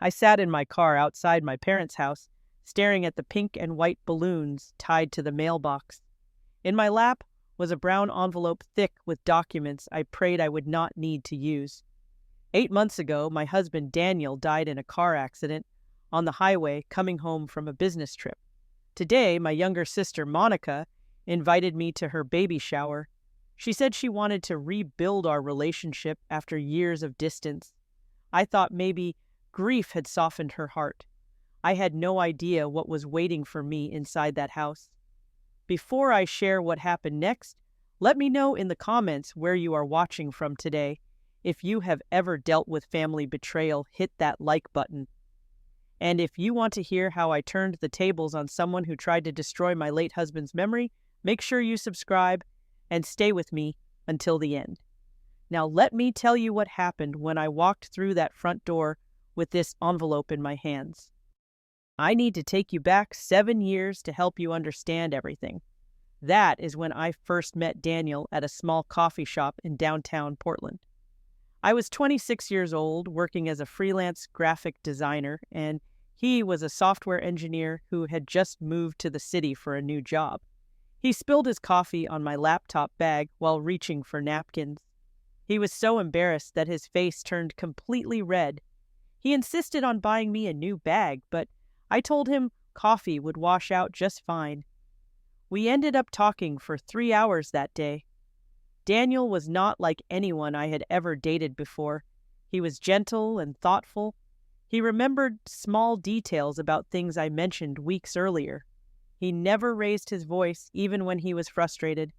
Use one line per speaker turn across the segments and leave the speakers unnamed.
I sat in my car outside my parents' house, staring at the pink and white balloons tied to the mailbox. In my lap was a brown envelope thick with documents I prayed I would not need to use. 8 months ago, my husband Daniel died in a car accident on the highway coming home from a business trip. Today, my younger sister Monica invited me to her baby shower. She said she wanted to rebuild our relationship after years of distance. I thought maybe grief had softened her heart. I had no idea what was waiting for me inside that house. Before I share what happened next, let me know in the comments where you are watching from today. If you have ever dealt with family betrayal, hit that like button. And if you want to hear how I turned the tables on someone who tried to destroy my late husband's memory, make sure you subscribe and stay with me until the end. Now let me tell you what happened when I walked through that front door with this envelope in my hands. I need to take you back 7 years to help you understand everything. That is when I first met Daniel at a small coffee shop in downtown Portland. I was 26 years old, working as a freelance graphic designer, and he was a software engineer who had just moved to the city for a new job. He spilled his coffee on my laptop bag while reaching for napkins. He was so embarrassed that his face turned completely red. He insisted on buying me a new bag, but I told him coffee would wash out just fine. We ended up talking for 3 hours that day. Daniel was not like anyone I had ever dated before. He was gentle and thoughtful. He remembered small details about things I mentioned weeks earlier. He never raised his voice, even when he was frustrated.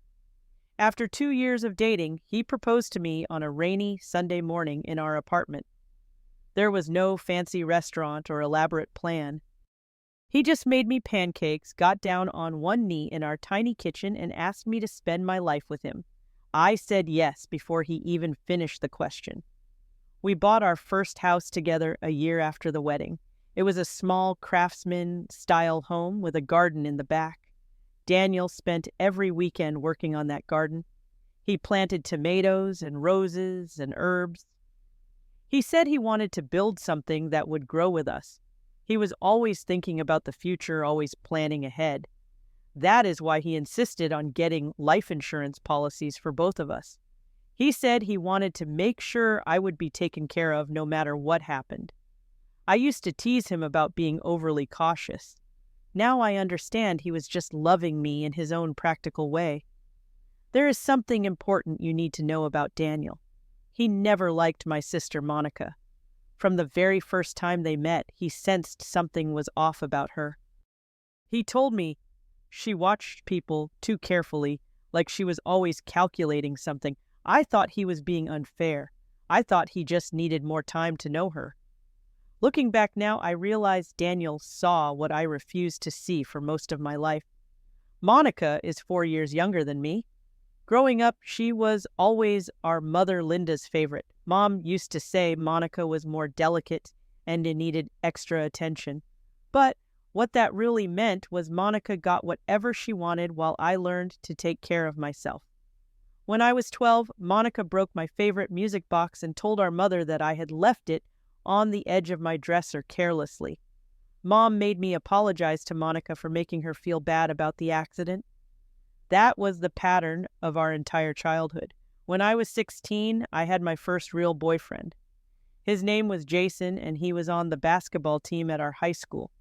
After 2 years of dating, he proposed to me on a rainy Sunday morning in our apartment. There was no fancy restaurant or elaborate plan. He just made me pancakes, got down on one knee in our tiny kitchen, and asked me to spend my life with him. I said yes before he even finished the question. We bought our first house together a year after the wedding. It was a small craftsman-style home with a garden in the back. Daniel spent every weekend working on that garden. He planted tomatoes and roses and herbs. He said he wanted to build something that would grow with us. He was always thinking about the future, always planning ahead. That is why he insisted on getting life insurance policies for both of us. He said he wanted to make sure I would be taken care of no matter what happened. I used to tease him about being overly cautious. Now I understand he was just loving me in his own practical way. There is something important you need to know about Daniel. He never liked my sister Monica. From the very first time they met, he sensed something was off about her. He told me she watched people too carefully, like she was always calculating something. I thought he was being unfair. I thought he just needed more time to know her. Looking back now, I realize Daniel saw what I refused to see for most of my life. Monica is 4 years younger than me. Growing up, she was always our mother Linda's favorite. Mom used to say Monica was more delicate and needed extra attention. But what that really meant was Monica got whatever she wanted while I learned to take care of myself. When I was 12, Monica broke my favorite music box and told our mother that I had left it on the edge of my dresser carelessly. Mom made me apologize to Monica for making her feel bad about the accident. That was the pattern of our entire childhood. When I was 16, I had my first real boyfriend. His name was Jason, and he was on the basketball team at our high school.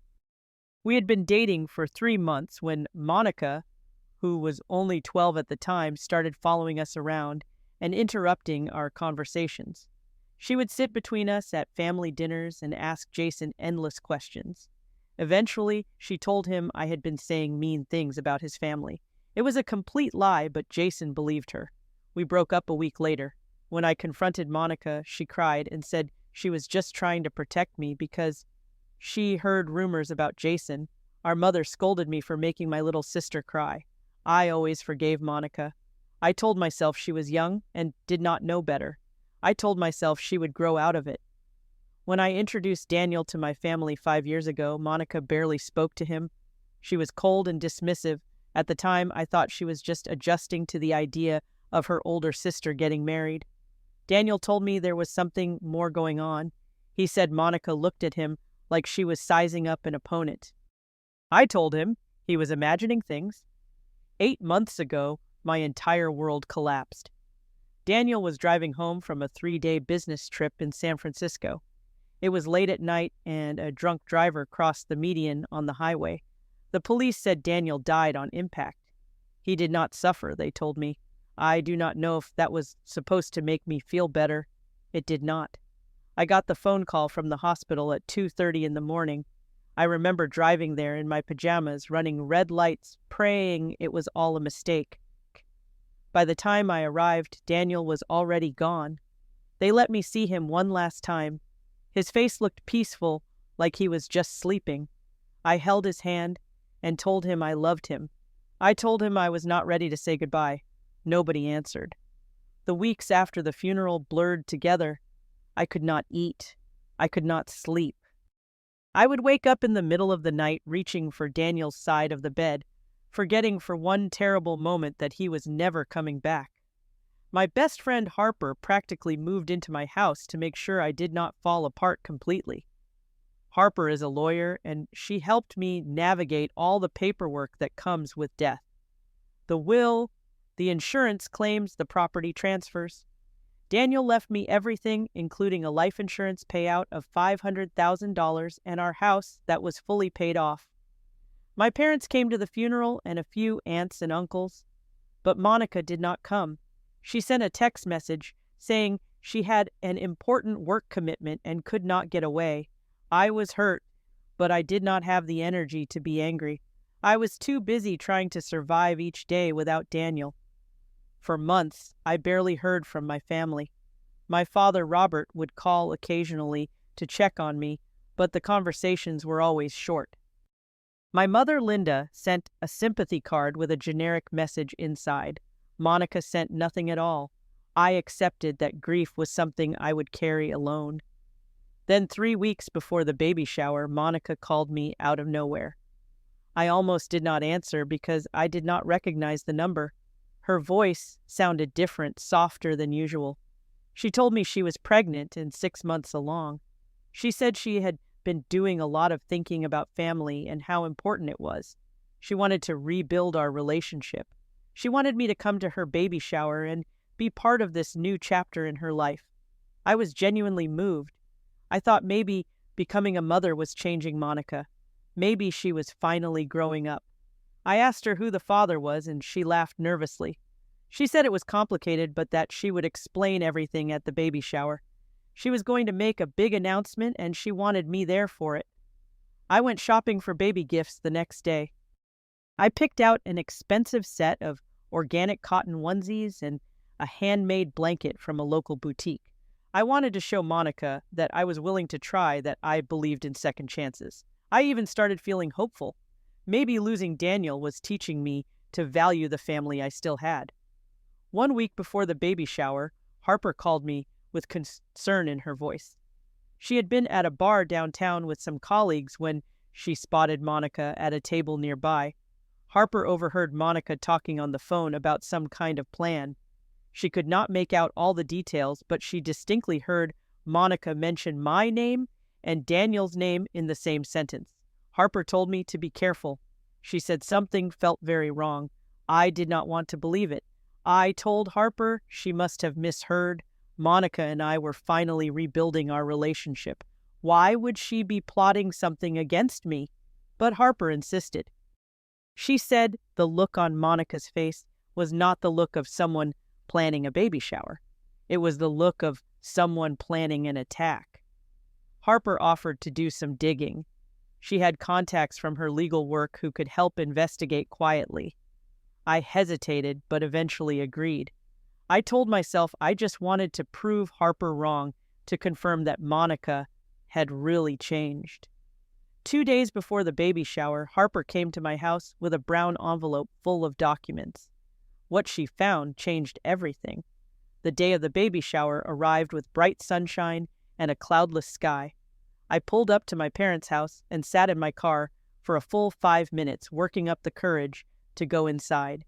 We had been dating for 3 months when Monica, who was only 12 at the time, started following us around and interrupting our conversations. She would sit between us at family dinners and ask Jason endless questions. Eventually, she told him I had been saying mean things about his family. It was a complete lie, but Jason believed her. We broke up a week later. When I confronted Monica, she cried and said she was just trying to protect me because she heard rumors about Jason. Our mother scolded me for making my little sister cry. I always forgave Monica. I told myself she was young and did not know better. I told myself she would grow out of it. When I introduced Daniel to my family 5 years ago, Monica barely spoke to him. She was cold and dismissive. At the time, I thought she was just adjusting to the idea of her older sister getting married. Daniel told me there was something more going on. He said Monica looked at him like she was sizing up an opponent. I told him he was imagining things. 8 months ago, my entire world collapsed. Daniel was driving home from a 3-day business trip in San Francisco. It was late at night, and a drunk driver crossed the median on the highway. The police said Daniel died on impact. He did not suffer, they told me. I do not know if that was supposed to make me feel better. It did not. I got the phone call from the hospital at 2:30 in the morning. I remember driving there in my pajamas, running red lights, praying it was all a mistake. By the time I arrived, Daniel was already gone. They let me see him one last time. His face looked peaceful, like he was just sleeping. I held his hand and told him I loved him. I told him I was not ready to say goodbye. Nobody answered. The weeks after the funeral blurred together. I could not eat. I could not sleep. I would wake up in the middle of the night reaching for Daniel's side of the bed, forgetting for one terrible moment that he was never coming back. My best friend Harper practically moved into my house to make sure I did not fall apart completely. Harper is a lawyer, and she helped me navigate all the paperwork that comes with death. The will, the insurance claims, the property transfers. Daniel left me everything, including a life insurance payout of $500,000 and our house that was fully paid off. My parents came to the funeral and a few aunts and uncles, but Monica did not come. She sent a text message saying she had an important work commitment and could not get away. I was hurt, but I did not have the energy to be angry. I was too busy trying to survive each day without Daniel. For months, I barely heard from my family. My father, Robert, would call occasionally to check on me, but the conversations were always short. My mother, Linda, sent a sympathy card with a generic message inside. Monica sent nothing at all. I accepted that grief was something I would carry alone. Then 3 weeks before the baby shower, Monica called me out of nowhere. I almost did not answer because I did not recognize the number. Her voice sounded different, softer than usual. She told me she was pregnant and 6 months along. She said she had been doing a lot of thinking about family and how important it was. She wanted to rebuild our relationship. She wanted me to come to her baby shower and be part of this new chapter in her life. I was genuinely moved. I thought maybe becoming a mother was changing Monica. Maybe she was finally growing up. I asked her who the father was, and she laughed nervously. She said it was complicated, but that she would explain everything at the baby shower. She was going to make a big announcement, and she wanted me there for it. I went shopping for baby gifts the next day. I picked out an expensive set of organic cotton onesies and a handmade blanket from a local boutique. I wanted to show Monica that I was willing to try, that I believed in second chances. I even started feeling hopeful. Maybe losing Daniel was teaching me to value the family I still had. 1 week before the baby shower, Harper called me with concern in her voice. She had been at a bar downtown with some colleagues when she spotted Monica at a table nearby. Harper overheard Monica talking on the phone about some kind of plan. She could not make out all the details, but she distinctly heard Monica mention my name and Daniel's name in the same sentence. Harper told me to be careful. She said something felt very wrong. I did not want to believe it. I told Harper she must have misheard. Monica and I were finally rebuilding our relationship. Why would she be plotting something against me? But Harper insisted. She said the look on Monica's face was not the look of someone planning a baby shower. It was the look of someone planning an attack. Harper offered to do some digging. She had contacts from her legal work who could help investigate quietly. I hesitated, but eventually agreed. I told myself I just wanted to prove Harper wrong, to confirm that Monica had really changed. 2 days before the baby shower, Harper came to my house with a brown envelope full of documents. What she found changed everything. The day of the baby shower arrived with bright sunshine and a cloudless sky. I pulled up to my parents' house and sat in my car for a full 5 minutes, working up the courage to go inside.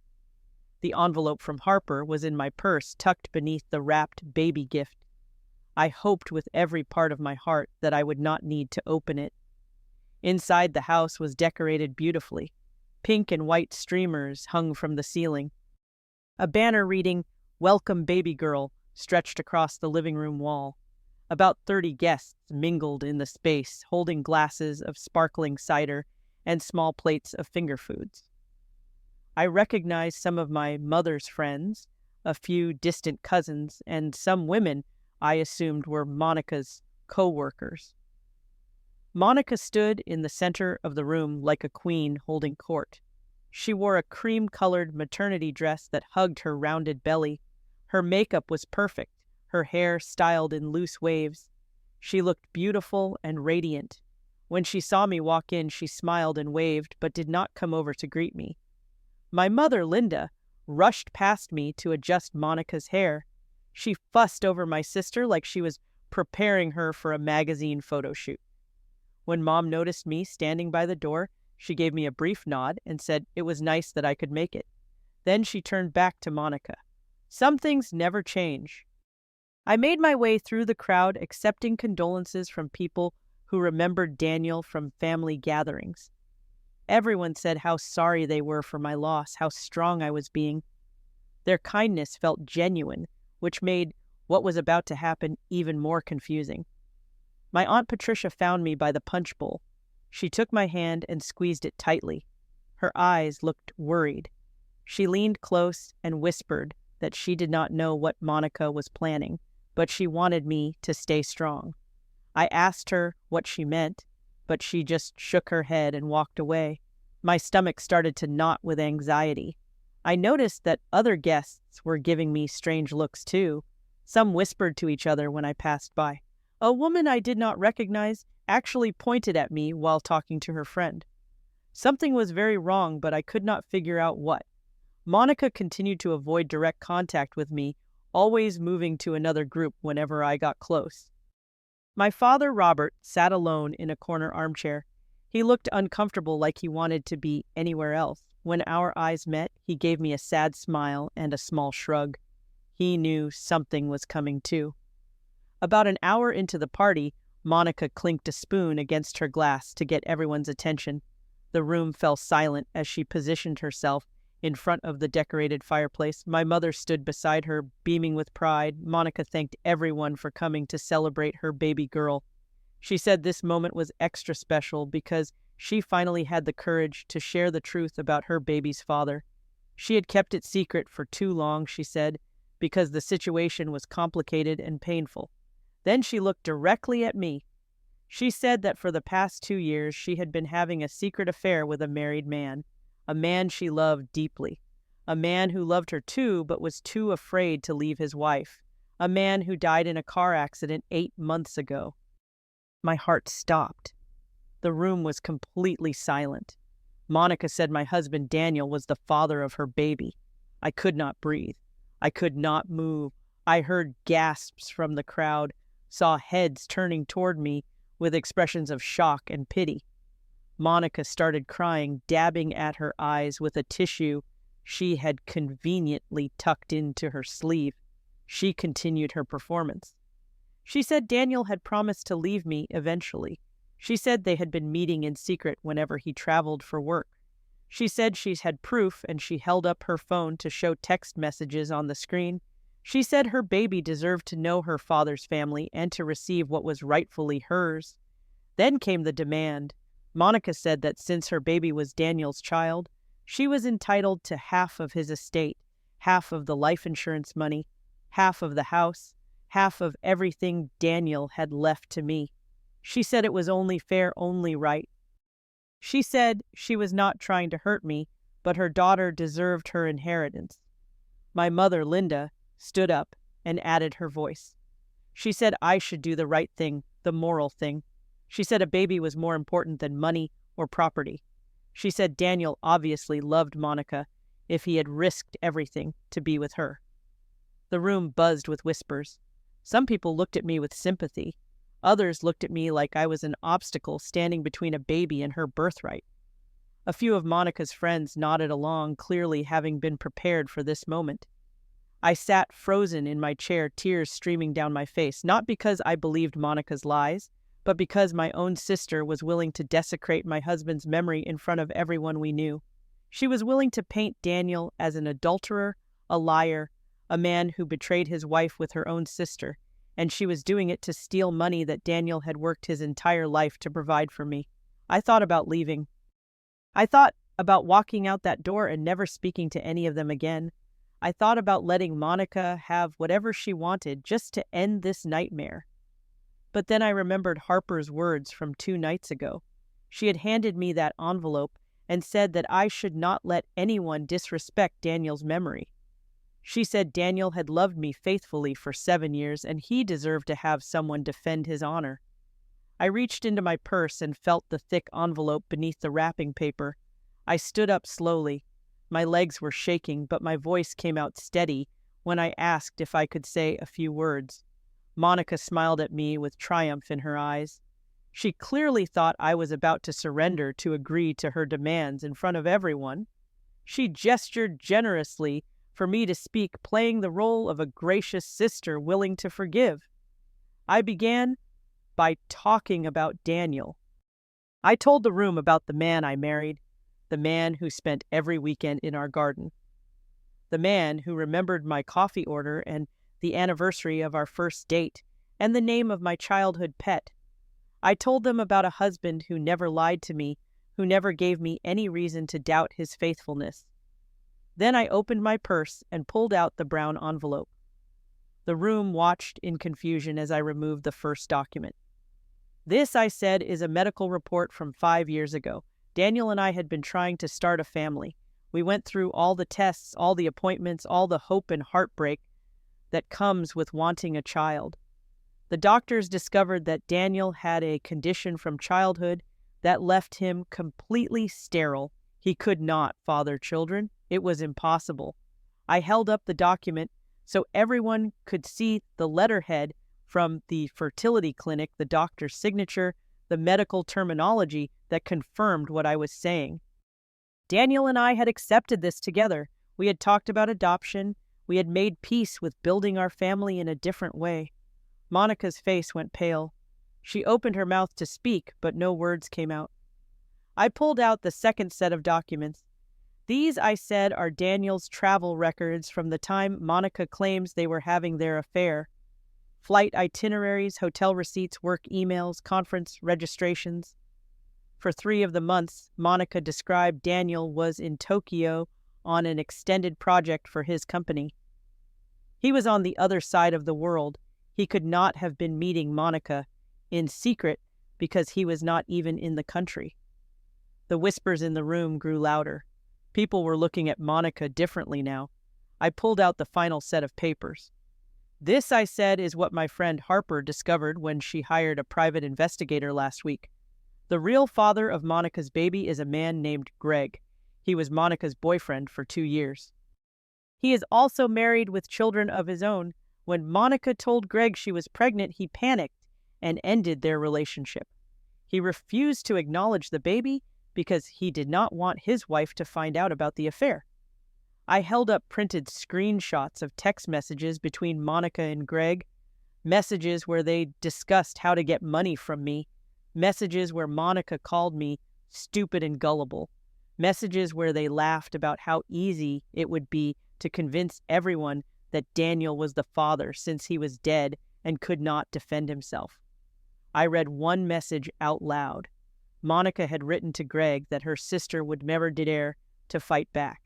The envelope from Harper was in my purse, tucked beneath the wrapped baby gift. I hoped with every part of my heart that I would not need to open it. Inside the house was decorated beautifully. Pink and white streamers hung from the ceiling. A banner reading, "Welcome Baby Girl," stretched across the living room wall. About 30 guests mingled in the space, holding glasses of sparkling cider and small plates of finger foods. I recognized some of my mother's friends, a few distant cousins, and some women I assumed were Monica's co-workers. Monica stood in the center of the room like a queen holding court. She wore a cream-colored maternity dress that hugged her rounded belly. Her makeup was perfect, her hair styled in loose waves. She looked beautiful and radiant. When she saw me walk in, she smiled and waved, but did not come over to greet me. My mother, Linda, rushed past me to adjust Monica's hair. She fussed over my sister like she was preparing her for a magazine photo shoot. When Mom noticed me standing by the door, she gave me a brief nod and said it was nice that I could make it. Then she turned back to Monica. Some things never change. I made my way through the crowd, accepting condolences from people who remembered Daniel from family gatherings. Everyone said how sorry they were for my loss, how strong I was being. Their kindness felt genuine, which made what was about to happen even more confusing. My Aunt Patricia found me by the punch bowl. She took my hand and squeezed it tightly. Her eyes looked worried. She leaned close and whispered that she did not know what Monica was planning, but she wanted me to stay strong. I asked her what she meant, but she just shook her head and walked away. My stomach started to knot with anxiety. I noticed that other guests were giving me strange looks too. Some whispered to each other when I passed by. A woman I did not recognize actually pointed at me while talking to her friend. Something was very wrong, but I could not figure out what. Monica continued to avoid direct contact with me, always moving to another group whenever I got close. My father, Robert, sat alone in a corner armchair. He looked uncomfortable, like he wanted to be anywhere else. When our eyes met, he gave me a sad smile and a small shrug. He knew something was coming too. About an hour into the party, Monica clinked a spoon against her glass to get everyone's attention. The room fell silent as she positioned herself in front of the decorated fireplace. My mother stood beside her, beaming with pride. Monica thanked everyone for coming to celebrate her baby girl. She said this moment was extra special because she finally had the courage to share the truth about her baby's father. She had kept it secret for too long, she said, because the situation was complicated and painful. Then she looked directly at me. She said that for the past 2 years she had been having a secret affair with a married man, a man she loved deeply, a man who loved her too but was too afraid to leave his wife, a man who died in a car accident 8 months ago. My heart stopped. The room was completely silent. Monica said my husband Daniel was the father of her baby. I could not breathe. I could not move. I heard gasps from the crowd, saw heads turning toward me with expressions of shock and pity. Monica started crying, dabbing at her eyes with a tissue she had conveniently tucked into her sleeve. She continued her performance. She said Daniel had promised to leave me eventually. She said they had been meeting in secret whenever he traveled for work. She said she had proof, and she held up her phone to show text messages on the screen. She said her baby deserved to know her father's family and to receive what was rightfully hers. Then came the demand. Monica said that since her baby was Daniel's child, she was entitled to half of his estate, half of the life insurance money, half of the house, half of everything Daniel had left to me. She said it was only fair, only right. She said she was not trying to hurt me, but her daughter deserved her inheritance. My mother, Linda, stood up and added her voice. She said I should do the right thing, the moral thing. She said a baby was more important than money or property. She said Daniel obviously loved Monica if he had risked everything to be with her. The room buzzed with whispers. Some people looked at me with sympathy. Others looked at me like I was an obstacle standing between a baby and her birthright. A few of Monica's friends nodded along, clearly having been prepared for this moment. I sat frozen in my chair, tears streaming down my face, not because I believed Monica's lies, but because my own sister was willing to desecrate my husband's memory in front of everyone we knew. She was willing to paint Daniel as an adulterer, a liar, a man who betrayed his wife with her own sister, and she was doing it to steal money that Daniel had worked his entire life to provide for me. I thought about leaving. I thought about walking out that door and never speaking to any of them again. I thought about letting Monica have whatever she wanted just to end this nightmare. But then I remembered Harper's words from 2 nights ago. She had handed me that envelope and said that I should not let anyone disrespect Daniel's memory. She said Daniel had loved me faithfully for 7 years and he deserved to have someone defend his honor. I reached into my purse and felt the thick envelope beneath the wrapping paper. I stood up slowly. My legs were shaking, but my voice came out steady when I asked if I could say a few words. Monica smiled at me with triumph in her eyes. She clearly thought I was about to surrender to agree to her demands in front of everyone. She gestured generously for me to speak, playing the role of a gracious sister willing to forgive. I began by talking about Daniel. I told the room about the man I married, the man who spent every weekend in our garden, the man who remembered my coffee order and the anniversary of our first date, and the name of my childhood pet. I told them about a husband who never lied to me, who never gave me any reason to doubt his faithfulness. Then I opened my purse and pulled out the brown envelope. The room watched in confusion as I removed the first document. This, I said, is a medical report from 5 years ago. Daniel and I had been trying to start a family. We went through all the tests, all the appointments, all the hope and heartbreak that comes with wanting a child. The doctors discovered that Daniel had a condition from childhood that left him completely sterile. He could not father children. It was impossible. I held up the document so everyone could see the letterhead from the fertility clinic, the doctor's signature, the medical terminology that confirmed what I was saying. Daniel and I had accepted this together. We had talked about adoption. We had made peace with building our family in a different way. Monica's face went pale. She opened her mouth to speak, but no words came out. I pulled out the second set of documents. These, I said, are Daniel's travel records from the time Monica claims they were having their affair. Flight itineraries, hotel receipts, work emails, conference registrations. For 3 of the months, Monica described Daniel was in Tokyo on an extended project for his company. He was on the other side of the world. He could not have been meeting Monica in secret because he was not even in the country. The whispers in the room grew louder. People were looking at Monica differently now. I pulled out the final set of papers. This, I said, is what my friend Harper discovered when she hired a private investigator last week. The real father of Monica's baby is a man named Greg. He was Monica's boyfriend for 2 years. He is also married with children of his own. When Monica told Greg she was pregnant, he panicked and ended their relationship. He refused to acknowledge the baby because he did not want his wife to find out about the affair. I held up printed screenshots of text messages between Monica and Greg, messages where they discussed how to get money from me, messages where Monica called me stupid and gullible, messages where they laughed about how easy it would be to convince everyone that Daniel was the father since he was dead and could not defend himself. I read one message out loud. Monica had written to Greg that her sister would never dare to fight back.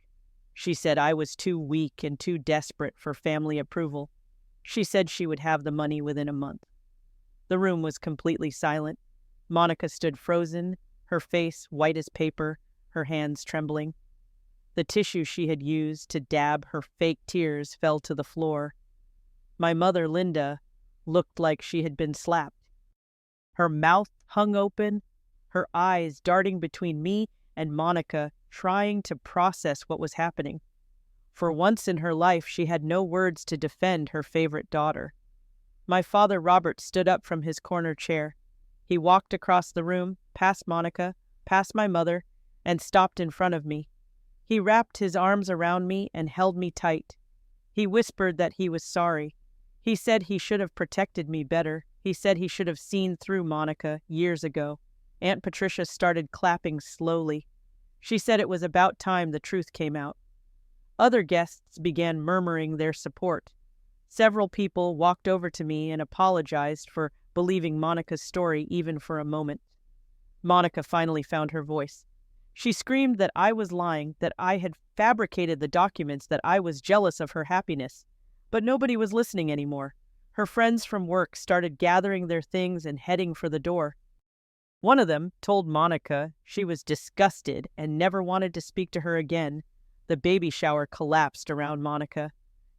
She said I was too weak and too desperate for family approval. She said she would have the money within a month. The room was completely silent. Monica stood frozen, her face white as paper, her hands trembling. The tissue she had used to dab her fake tears fell to the floor. My mother, Linda, looked like she had been slapped. Her mouth hung open, her eyes darting between me and Monica, trying to process what was happening. For once in her life, she had no words to defend her favorite daughter. My father, Robert, stood up from his corner chair. He walked across the room, past Monica, past my mother, and stopped in front of me. He wrapped his arms around me and held me tight. He whispered that he was sorry. He said he should have protected me better. He said he should have seen through Monica years ago. Aunt Patricia started clapping slowly. She said it was about time the truth came out. Other guests began murmuring their support. Several people walked over to me and apologized for believing Monica's story even for a moment. Monica finally found her voice. She screamed that I was lying, that I had fabricated the documents, that I was jealous of her happiness. But nobody was listening anymore. Her friends from work started gathering their things and heading for the door. One of them told Monica she was disgusted and never wanted to speak to her again. The baby shower collapsed around Monica.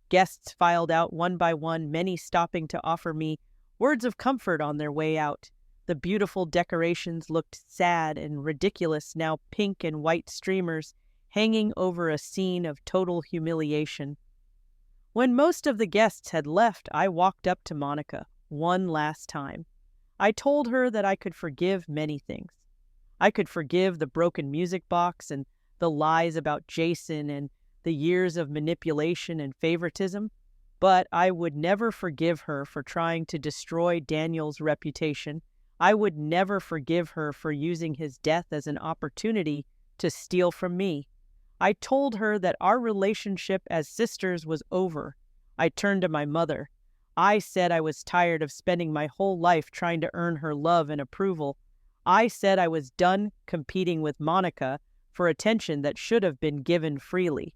Guests filed out one by one, many stopping to offer me words of comfort on their way out. The beautiful decorations looked sad and ridiculous, now pink and white streamers hanging over a scene of total humiliation. When most of the guests had left, I walked up to Monica one last time. I told her that I could forgive many things. I could forgive the broken music box and the lies about Jason and the years of manipulation and favoritism, but I would never forgive her for trying to destroy Daniel's reputation. I would never forgive her for using his death as an opportunity to steal from me. I told her that our relationship as sisters was over. I turned to my mother. I said I was tired of spending my whole life trying to earn her love and approval. I said I was done competing with Monica for attention that should have been given freely.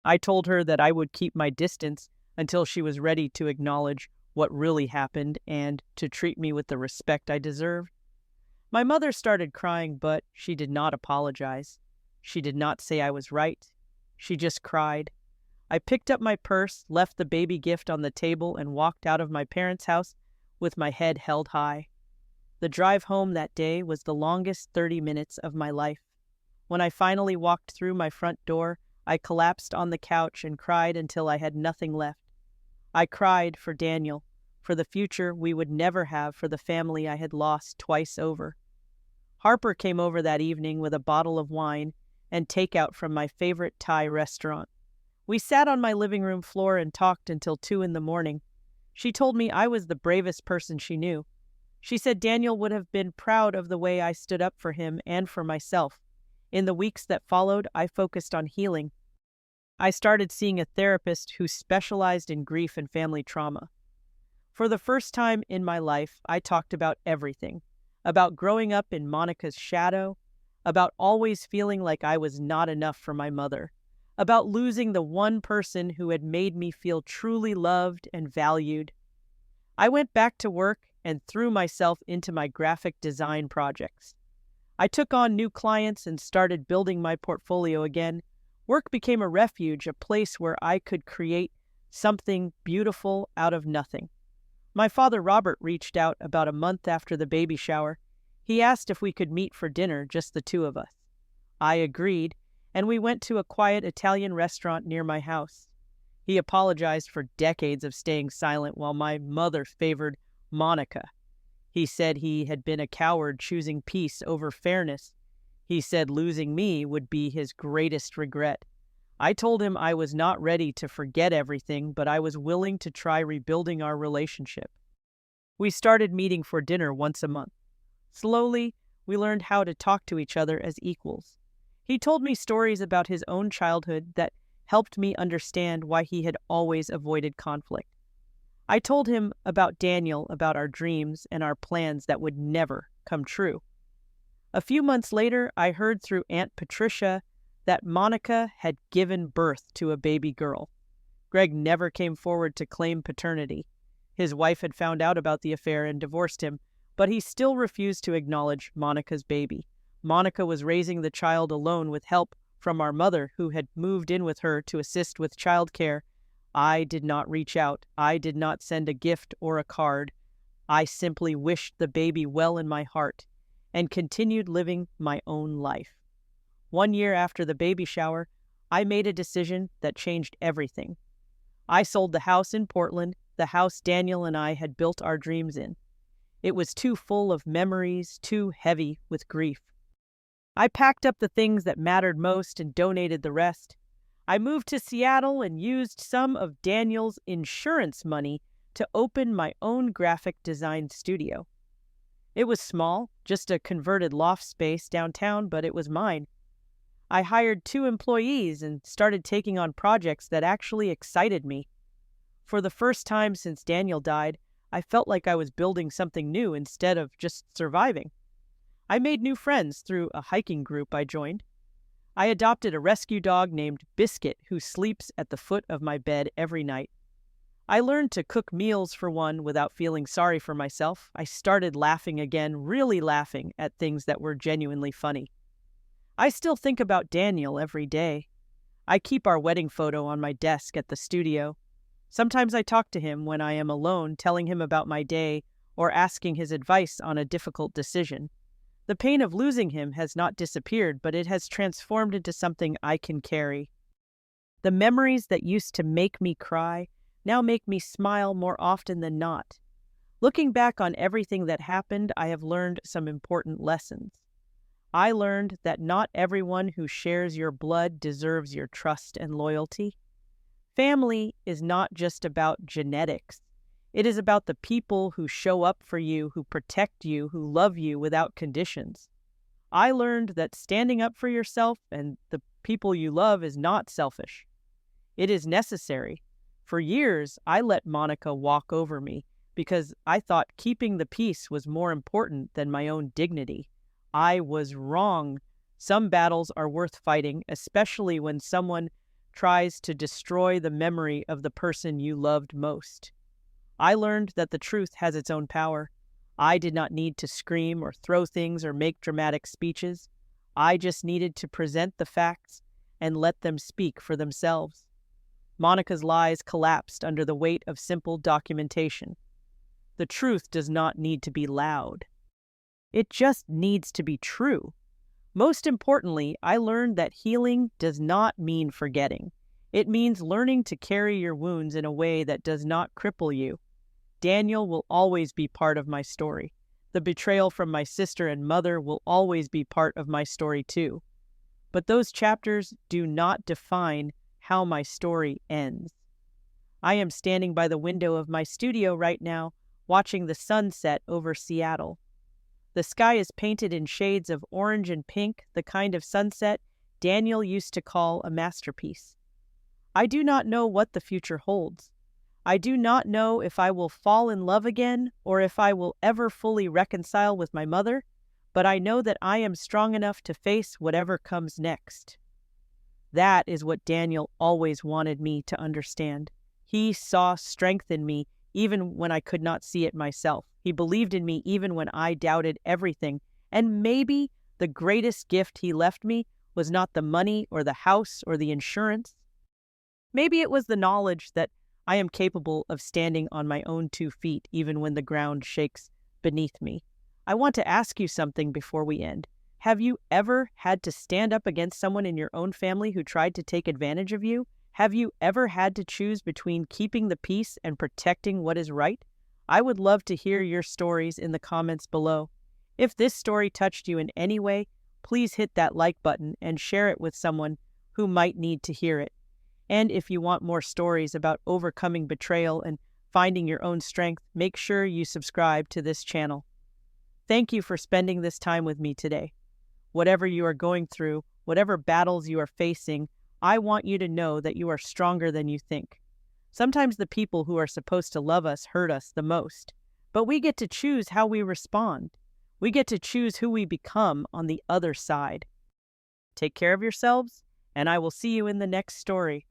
I told her that I would keep my distance until she was ready to acknowledge what really happened and to treat me with the respect I deserved. My mother started crying, but she did not apologize. She did not say I was right. She just cried. I picked up my purse, left the baby gift on the table, and walked out of my parents' house with my head held high. The drive home that day was the longest 30 minutes of my life. When I finally walked through my front door, I collapsed on the couch and cried until I had nothing left. I cried for Daniel, for the future we would never have, for the family I had lost twice over. Harper came over that evening with a bottle of wine and takeout from my favorite Thai restaurant. We sat on my living room floor and talked until 2 a.m. She told me I was the bravest person she knew. She said Daniel would have been proud of the way I stood up for him and for myself. In the weeks that followed, I focused on healing. I started seeing a therapist who specialized in grief and family trauma. For the first time in my life, I talked about everything. About growing up in Monica's shadow, about always feeling like I was not enough for my mother, about losing the one person who had made me feel truly loved and valued. I went back to work and threw myself into my graphic design projects. I took on new clients and started building my portfolio again. Work became a refuge, a place where I could create something beautiful out of nothing. My father Robert reached out about a month after the baby shower. He asked if we could meet for dinner, just the two of us. I agreed, and we went to a quiet Italian restaurant near my house. He apologized for decades of staying silent while my mother favored Monica. He said he had been a coward choosing peace over fairness. He said losing me would be his greatest regret. I told him I was not ready to forget everything, but I was willing to try rebuilding our relationship. We started meeting for dinner once a month. Slowly, we learned how to talk to each other as equals. He told me stories about his own childhood that helped me understand why he had always avoided conflict. I told him about Daniel, about our dreams and our plans that would never come true. A few months later, I heard through Aunt Patricia that Monica had given birth to a baby girl. Greg never came forward to claim paternity. His wife had found out about the affair and divorced him, but he still refused to acknowledge Monica's baby. Monica was raising the child alone with help from our mother, who had moved in with her to assist with childcare. I did not reach out. I did not send a gift or a card. I simply wished the baby well in my heart and continued living my own life. 1 year after the baby shower, I made a decision that changed everything. I sold the house in Portland, the house Daniel and I had built our dreams in. It was too full of memories, too heavy with grief. I packed up the things that mattered most and donated the rest. I moved to Seattle and used some of Daniel's insurance money to open my own graphic design studio. It was small, just a converted loft space downtown, but it was mine. I hired 2 employees and started taking on projects that actually excited me. For the first time since Daniel died, I felt like I was building something new instead of just surviving. I made new friends through a hiking group I joined. I adopted a rescue dog named Biscuit who sleeps at the foot of my bed every night. I learned to cook meals for one without feeling sorry for myself. I started laughing again, really laughing at things that were genuinely funny. I still think about Daniel every day. I keep our wedding photo on my desk at the studio. Sometimes I talk to him when I am alone, telling him about my day or asking his advice on a difficult decision. The pain of losing him has not disappeared, but it has transformed into something I can carry. The memories that used to make me cry now make me smile more often than not. Looking back on everything that happened, I have learned some important lessons. I learned that not everyone who shares your blood deserves your trust and loyalty. Family is not just about genetics. It is about the people who show up for you, who protect you, who love you without conditions. I learned that standing up for yourself and the people you love is not selfish. It is necessary. For years, I let Monica walk over me because I thought keeping the peace was more important than my own dignity. I was wrong. Some battles are worth fighting, especially when someone tries to destroy the memory of the person you loved most. I learned that the truth has its own power. I did not need to scream or throw things or make dramatic speeches. I just needed to present the facts and let them speak for themselves. Monica's lies collapsed under the weight of simple documentation. The truth does not need to be loud. It just needs to be true. Most importantly, I learned that healing does not mean forgetting. It means learning to carry your wounds in a way that does not cripple you. Daniel will always be part of my story. The betrayal from my sister and mother will always be part of my story too. But those chapters do not define how my story ends. I am standing by the window of my studio right now, watching the sunset over Seattle. The sky is painted in shades of orange and pink, the kind of sunset Daniel used to call a masterpiece. I do not know what the future holds. I do not know if I will fall in love again or if I will ever fully reconcile with my mother, but I know that I am strong enough to face whatever comes next. That is what Daniel always wanted me to understand. He saw strength in me even when I could not see it myself. He believed in me even when I doubted everything. And maybe the greatest gift he left me was not the money or the house or the insurance. Maybe it was the knowledge that I am capable of standing on my own 2 feet even when the ground shakes beneath me. I want to ask you something before we end. Have you ever had to stand up against someone in your own family who tried to take advantage of you? Have you ever had to choose between keeping the peace and protecting what is right? I would love to hear your stories in the comments below. If this story touched you in any way, please hit that like button and share it with someone who might need to hear it. And if you want more stories about overcoming betrayal and finding your own strength, make sure you subscribe to this channel. Thank you for spending this time with me today. Whatever you are going through, whatever battles you are facing, I want you to know that you are stronger than you think. Sometimes the people who are supposed to love us hurt us the most, but we get to choose how we respond. We get to choose who we become on the other side. Take care of yourselves, and I will see you in the next story.